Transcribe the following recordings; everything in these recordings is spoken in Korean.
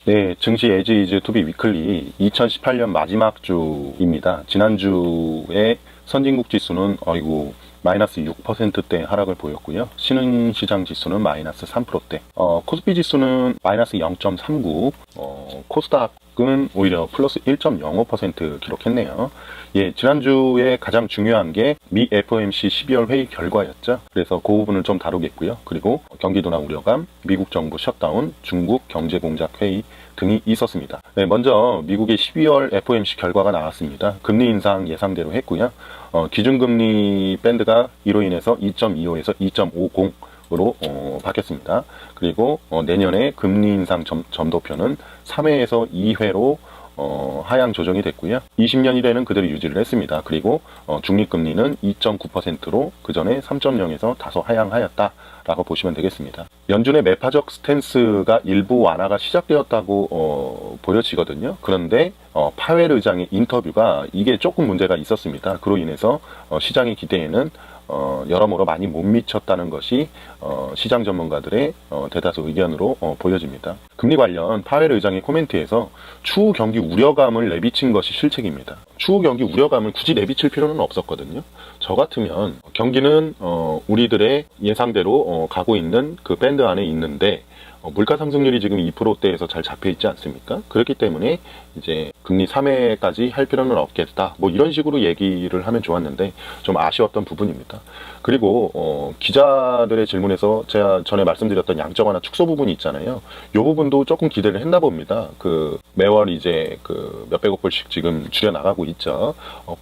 네, 증시 에지 이즈 투비 위클리 2018년 마지막 주입니다. 지난주에 선진국 지수는 마이너스 6%대 하락을 보였고요. 신흥시장 지수는 마이너스 3%대. 코스피 지수는 마이너스 0.39, 코스닥은 오히려 플러스 1.05% 기록했네요. 예, 지난주에 가장 중요한 게 미 FOMC 12월 회의 결과였죠. 그래서 그 부분을 좀 다루겠고요. 그리고 경기 둔화 우려감, 미국 정부 셧다운, 중국 경제 공작 회의 등이 있었습니다. 네, 먼저 미국의 12월 FOMC 결과가 나왔습니다. 금리 인상 예상대로 했고요. 기준금리 밴드가 이로 인해서 2.25에서 2.50으로 바뀌었습니다. 그리고 내년에 금리 인상 점도표는 3회에서 2회로 하향 조정이 됐고요. 20년 이래는 그대로 유지를 했습니다. 그리고 중립금리는 2.9%로 그 전에 3.0에서 다소 하향하였다라고 보시면 되겠습니다. 연준의 매파적 스탠스가 일부 완화가 시작되었다고 보여지거든요. 그런데 파웰 의장의 인터뷰가 이게 조금 문제가 있었습니다. 그로 인해서 시장의 기대에는 여러모로 많이 못 미쳤다는 것이 시장 전문가들의 대다수 의견으로 보여집니다. 금리 관련 파웰 의장의 코멘트에서 추후 경기 우려감을 내비친 것이 실책입니다. 추후 경기 우려감을 굳이 내비칠 필요는 없었거든요. 저 같으면 경기는 우리들의 예상대로 가고 있는 그 밴드 안에 있는데 물가 상승률이 지금 2%대에서 잘 잡혀 있지 않습니까? 그렇기 때문에 이제 금리 3회까지 할 필요는 없겠다. 뭐 이런 식으로 얘기를 하면 좋았는데 좀 아쉬웠던 부분입니다. 그리고 기자들의 질문에서 제가 전에 말씀드렸던 양적 완화 축소 부분이 있잖아요. 이 부분도 조금 기대를 했나 봅니다. 그 매월 이제 그 몇백억 불씩 지금 줄여 나가고 있죠.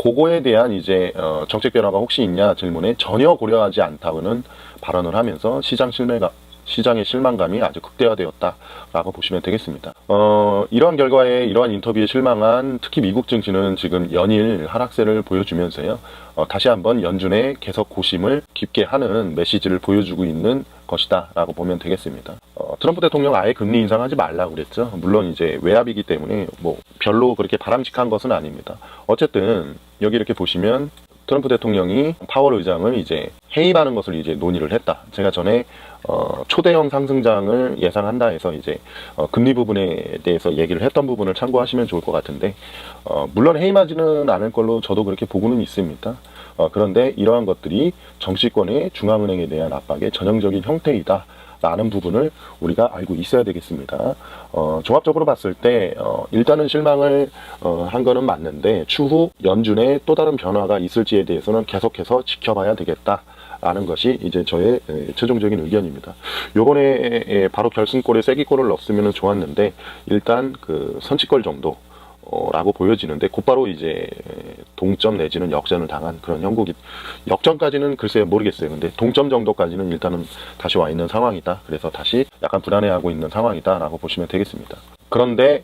그거에 대한 이제 정책 변화가 혹시 있냐 질문에 전혀 고려하지 않다고는 발언을 하면서 시장의 실망감이 아주 극대화되었다라고 보시면 되겠습니다. 이러한 결과에 이러한 인터뷰에 실망한 특히 미국 증시는 지금 연일 하락세를 보여주면서요. 다시 한번 연준의 계속 고심을 깊게 하는 메시지를 보여주고 있는 것이다 라고 보면 되겠습니다. 트럼프 대통령 아예 금리 인상하지 말라고 그랬죠. 물론 이제 외압이기 때문에 뭐 별로 그렇게 바람직한 것은 아닙니다. 어쨌든 여기 이렇게 보시면 트럼프 대통령이 파월 의장을 이제 해임하는 것을 이제 논의를 했다. 제가 전에 초대형 상승장을 예상한다 해서 이제 금리 부분에 대해서 얘기를 했던 부분을 참고하시면 좋을 것 같은데 물론 해임하지는 않을 걸로 저도 그렇게 보고는 있습니다. 그런데 이러한 것들이 정치권의 중앙은행에 대한 압박의 전형적인 형태이다 라는 부분을 우리가 알고 있어야 되겠습니다. 종합적으로 봤을 때 일단은 실망을 한 거는 맞는데 추후 연준의 또 다른 변화가 있을지에 대해서는 계속해서 지켜봐야 되겠다 라는 것이 이제 저의 최종적인 의견입니다. 요번에 바로 결승골에 쐐기골을 넣었으면 좋았는데 일단 그 선취골 정도 라고 보여지는데 곧바로 이제 동점 내지는 역전을 당한 그런 형국이 역전까지는 글쎄요 모르겠어요. 근데 동점 정도까지는 일단은 다시 와 있는 상황이다. 그래서 다시 약간 불안해하고 있는 상황이다 라고 보시면 되겠습니다. 그런데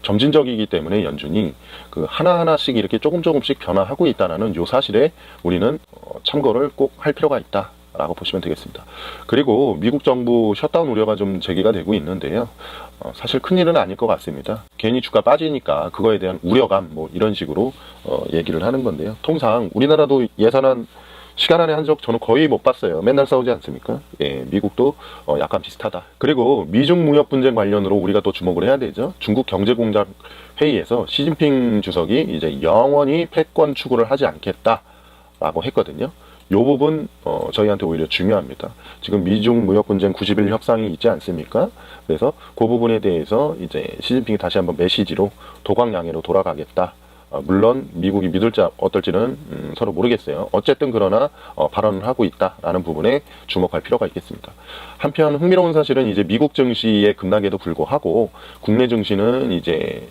점진적이기 때문에 연준이 그 하나하나씩 이렇게 조금씩 변화하고 있다는 요 사실에 우리는 참고를 꼭 할 필요가 있다 라고 보시면 되겠습니다. 그리고 미국 정부 셧다운 우려가 좀 제기가 되고 있는데요. 사실 큰일은 아닐 것 같습니다. 괜히 주가 빠지니까 그거에 대한 우려감 뭐 이런 식으로 얘기를 하는 건데요. 통상 우리나라도 예산안 시간 안에 한 적 저는 거의 못 봤어요. 맨날 싸우지 않습니까? 예, 미국도 약간 비슷하다. 그리고 미중 무역 분쟁 관련으로 우리가 또 주목을 해야 되죠. 중국 경제공작 회의에서 시진핑 주석이 이제 영원히 패권 추구를 하지 않겠다라고 했거든요. 이 부분 저희한테 오히려 중요합니다. 지금 미중 무역 분쟁 90일 협상이 있지 않습니까? 그래서 그 부분에 대해서 이제 시진핑이 다시 한번 메시지로 도광양해로 돌아가겠다. 물론 미국이 믿을지 어떨지는 서로 모르겠어요. 어쨌든 그러나 발언을 하고 있다라는 부분에 주목할 필요가 있겠습니다. 한편 흥미로운 사실은 이제 미국 증시의 급락에도 불구하고 국내 증시는 이제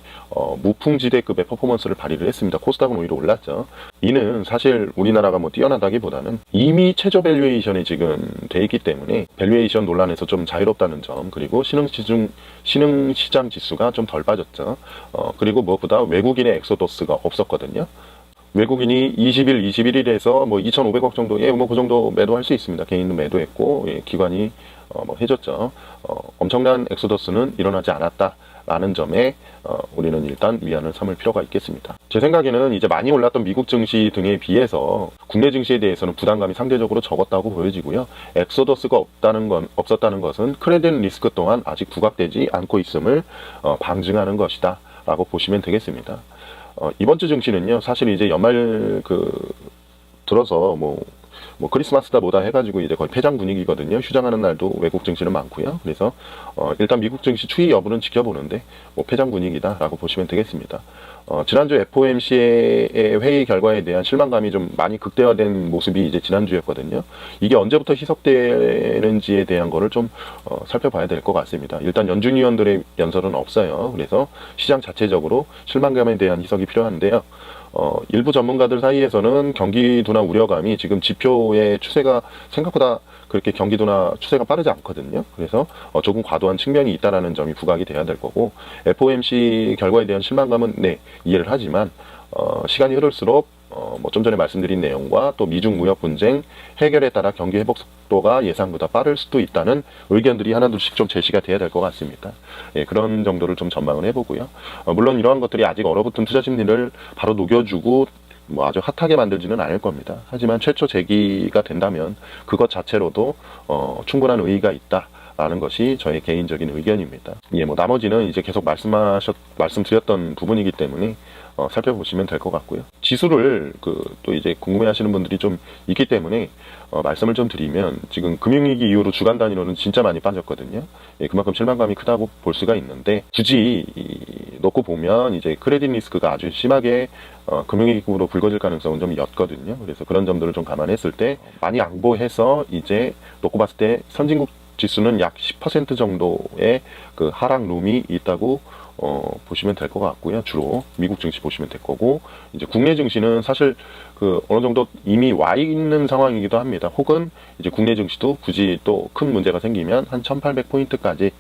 무풍지대급의 퍼포먼스를 발휘를 했습니다. 코스닥은 오히려 올랐죠. 이는 사실 우리나라가 뭐 뛰어나다기보다는 이미 최저 밸류에이션이 지금 돼 있기 때문에 밸류에이션 논란에서 좀 자유롭다는 점, 그리고 신흥시장 지수가 좀 덜 빠졌죠. 그리고 무엇보다 외국인의 엑소더스가 없었거든요. 외국인이 21일에서 뭐 2,500억 정도, 뭐 그 정도 매도할 수 있습니다. 개인도 매도했고, 기관이 뭐 해줬죠. 엄청난 엑소더스는 일어나지 않았다. 라는 점에 우리는 일단 위안을 삼을 필요가 있겠습니다. 제 생각에는 이제 많이 올랐던 미국 증시 등에 비해서 국내 증시에 대해서는 부담감이 상대적으로 적었다고 보여지고요. 엑소더스가 없었다는 것은 크레딧 리스크 또한 아직 부각되지 않고 있음을 방증하는 것이다 라고 보시면 되겠습니다. 이번 주 증시는요, 사실 이제 연말 들어서 뭐 크리스마스다 뭐다 해가지고 이제 거의 폐장 분위기거든요. 휴장하는 날도 외국 증시는 많고요. 그래서 일단 미국 증시 추이 여부는 지켜보는데 폐장 분위기다라고 보시면 되겠습니다. 지난주 FOMC의 회의 결과에 대한 실망감이 좀 많이 극대화된 모습이 이제 지난주였거든요. 이게 언제부터 희석되는지에 대한 거를 좀 살펴봐야 될 것 같습니다. 일단 연준 위원들의 연설은 없어요. 그래서 시장 자체적으로 실망감에 대한 희석이 필요한데요. 일부 전문가들 사이에서는 경기 둔화 우려감이 지금 지표의 추세가 생각보다 그렇게 경기 둔화 추세가 빠르지 않거든요. 그래서 조금 과도한 측면이 있다라는 점이 부각이 돼야 될 거고, FOMC 결과에 대한 실망감은 이해를 하지만 시간이 흐를수록 좀 전에 말씀드린 내용과 또 미중 무역 분쟁 해결에 따라 경기 회복 속도가 예상보다 빠를 수도 있다는 의견들이 하나둘씩 좀 제시가 돼야 될 것 같습니다. 예, 그런 정도를 좀 전망을 해보고요. 물론 이러한 것들이 아직 얼어붙은 투자 심리를 바로 녹여주고 아주 핫하게 만들지는 않을 겁니다. 하지만 최초 제기가 된다면 그것 자체로도 충분한 의의가 있다. 라는 것이 저의 개인적인 의견입니다. 예, 나머지는 이제 계속 말씀드렸던 부분이기 때문에 살펴보시면 될 것 같고요. 지수를 또 이제 궁금해하시는 분들이 좀 있기 때문에 말씀을 좀 드리면, 지금 금융위기 이후로 주간 단위로는 진짜 많이 빠졌거든요. 예, 그만큼 실망감이 크다고 볼 수가 있는데, 굳이 놓고 보면 이제 크레딧 리스크가 아주 심하게 금융위기로 불거질 가능성은 좀 옅거든요. 그래서 그런 점들을 좀 감안했을 때 많이 양보해서 이제 놓고 봤을 때 선진국 지수는 약 10% 정도의 하락 룸이 있다고 보시면 될 것 같고요. 주로 미국 증시 보시면 될 거고, 이제 국내 증시는 사실 어느 정도 이미 와 있는 상황이기도 합니다. 혹은 이제 국내 증시도 굳이 또 큰 문제가 생기면 한 1800포인트까지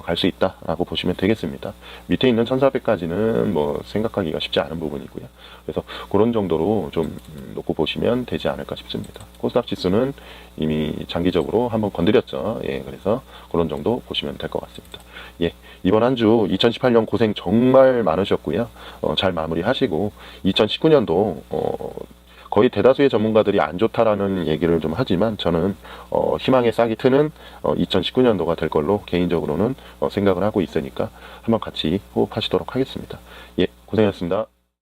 갈 수 있다라고 보시면 되겠습니다. 밑에 있는 1400까지는 생각하기가 쉽지 않은 부분이고요. 그래서 그런 정도로 좀 놓고 보시면 되지 않을까 싶습니다. 코스닥 지수는 이미 장기적으로 한번 건드렸죠. 예, 그래서 그런 정도 보시면 될 것 같습니다. 예, 이번 한 주 2018년 고생 정말 많으셨고요. 잘 마무리하시고 2019년도 거의 대다수의 전문가들이 안 좋다라는 얘기를 좀 하지만, 저는 희망의 싹이 트는 2019년도가 될 걸로 개인적으로는 생각을 하고 있으니까 한번 같이 호흡하시도록 하겠습니다. 예, 고생하셨습니다.